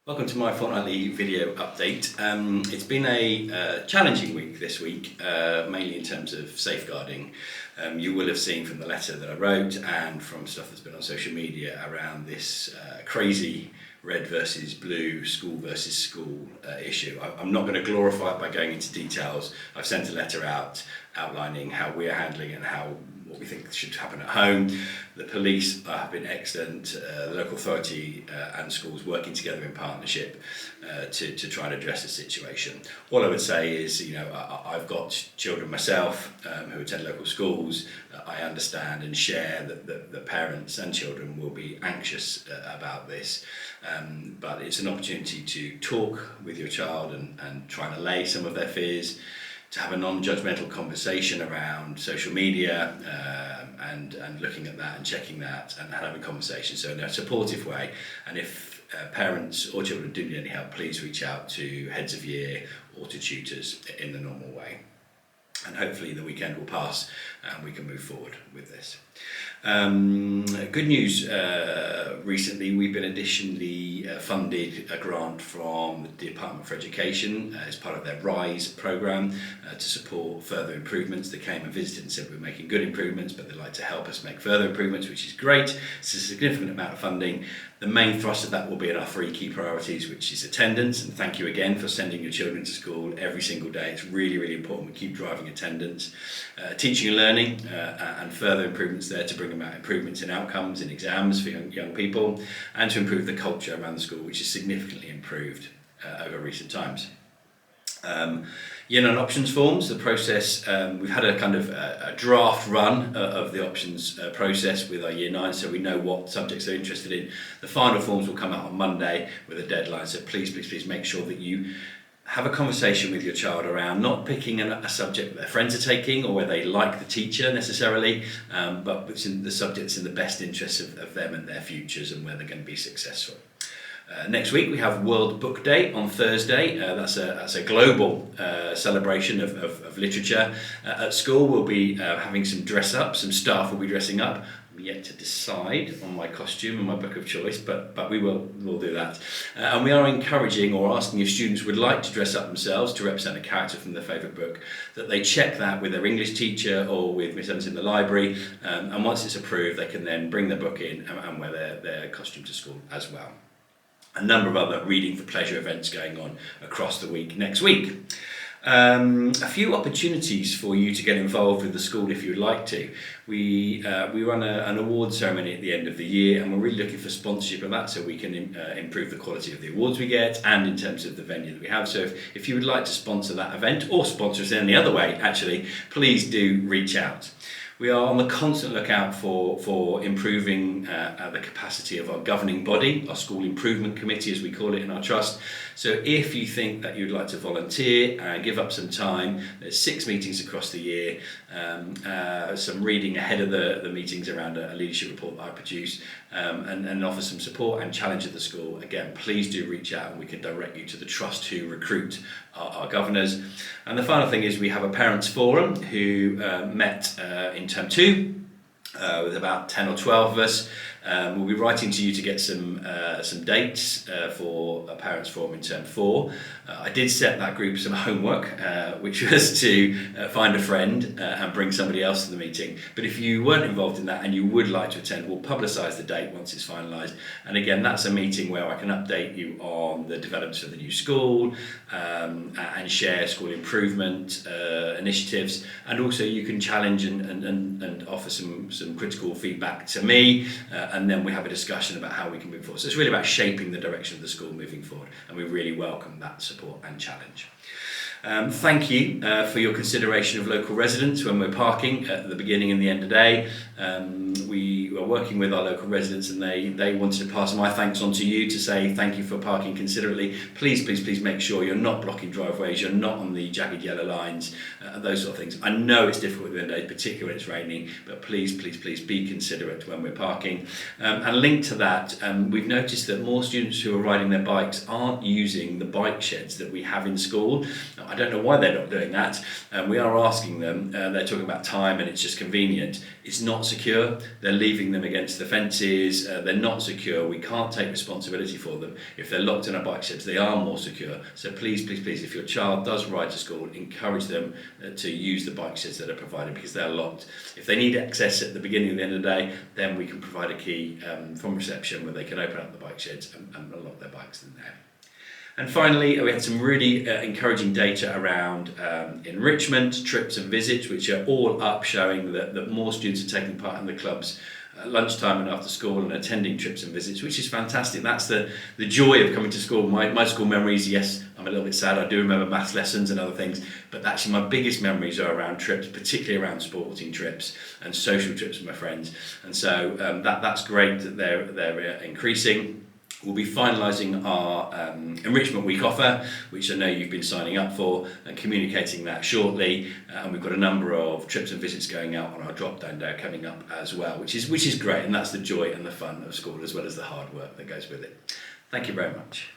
Welcome to my fortnightly video update. It's been a challenging week this week, mainly in terms of safeguarding. You will have seen from the letter that I wrote and from stuff that's been on social media around this crazy red versus blue, school versus school issue. I'm not going to glorify it by going into details. I've sent a letter out outlining how we're handling it and what we think should happen at home. The police have been excellent, the local authority and schools working together in partnership to try and address the situation. All I would say is, I've got children myself who attend local schools. I understand and share that the parents and children will be anxious about this, but it's an opportunity to talk with your child and try and allay some of their fears, to have a non-judgmental conversation around social media and looking at that and checking that and having conversations, so in a supportive way. And if parents or children do need any help, please reach out to heads of year or to tutors in the normal way. And hopefully the weekend will pass and we can move forward with this. Good news, recently we've been additionally funded a grant from the Department for Education as part of their RISE programme to support further improvements. They came and visited and said we're making good improvements, but they'd like to help us make further improvements, which is great. It's a significant amount of funding. The main thrust of that will be in our 3 key priorities, which is attendance, and thank you again for sending your children to school every single day. It's really, really important we keep driving attendance. Teaching and learning and further improvements there to bring about improvements in outcomes in exams for young people, and to improve the culture around the school, which is significantly improved over recent times. Year 9 options forms, the process, we've had a kind of a draft run of the options process with our Year 9, so we know what subjects they're interested in. The final forms will come out on Monday with a deadline, so please make sure that you have a conversation with your child around not picking a subject that their friends are taking or where they like the teacher necessarily, but which in the subjects in the best interests of them and their futures and where they're going to be successful. Next week we have World Book Day on Thursday. That's a global celebration of literature. At school we'll be having some dress up, some staff will be dressing up. I'm yet to decide on my costume and my book of choice, but we'll do that. And we are encouraging or asking if students would like to dress up themselves to represent a character from their favourite book, that they check that with their English teacher or with Miss Evans in the library, and once it's approved they can then bring their book in and wear their costume to school as well. A number of other reading for pleasure events going on across the week next week. A few opportunities for you to get involved with the school if you'd like to. We run an award ceremony at the end of the year, and we're really looking for sponsorship of that so we can improve the quality of the awards we get and in terms of the venue that we have. So if you would like to sponsor that event or sponsor us in any other way, actually, please do reach out. We are on the constant lookout for improving the capacity of our governing body, our School Improvement Committee as we call it in our trust. So if you think that you'd like to volunteer and give up some time, there's 6 meetings across the year, some reading ahead of the meetings around a leadership report that I produce, and offer some support and challenge at the school. Again, please do reach out and we can direct you to the trust who recruit our governors. And the final thing is we have a parents forum who met in term 2 with about 10 or 12 of us. We'll be writing to you to get some dates for a parents forum in term 4. I did set that group some homework, which was to find a friend and bring somebody else to the meeting. But if you weren't involved in that and you would like to attend, we'll publicise the date once it's finalised. And again, that's a meeting where I can update you on the developments of the new school and share school improvement initiatives. And also you can challenge and offer some critical feedback to me. And then we have a discussion about how we can move forward. So it's really about shaping the direction of the school moving forward, and we really welcome that support and challenge. Thank you for your consideration of local residents when we're parking at the beginning and the end of the day. We are working with our local residents and they wanted to pass my thanks on to you to say thank you for parking considerately. Please make sure you're not blocking driveways, you're not on the jagged yellow lines, those sort of things. I know it's difficult at the end of the day, particularly when it's raining, but please be considerate when we're parking. And linked to that, we've noticed that more students who are riding their bikes aren't using the bike sheds that we have in school. I don't know why they're not doing that. We are asking them, they're talking about time and it's just convenient. It's not secure. They're leaving them against the fences. They're not secure. We can't take responsibility for them. If they're locked in our bike sheds, they are more secure. So please, please, please, if your child does ride to school, encourage them to use the bike sheds that are provided, because they're locked. If they need access at the beginning or the end of the day, then we can provide a key from reception where they can open up the bike sheds and unlock their bikes in there. And finally, we had some really encouraging data around enrichment, trips and visits, which are all up, showing that more students are taking part in the clubs at lunchtime and after school and attending trips and visits, which is fantastic. That's the joy of coming to school. My school memories, yes, I'm a little bit sad. I do remember maths lessons and other things, but actually my biggest memories are around trips, particularly around sporting trips and social trips with my friends. And so that's great that they're increasing. We'll be finalising our Enrichment Week offer, which I know you've been signing up for, and communicating that shortly. And we've got a number of trips and visits going out on our drop-down day coming up as well, which is great. And that's the joy and the fun of school, as well as the hard work that goes with it. Thank you very much.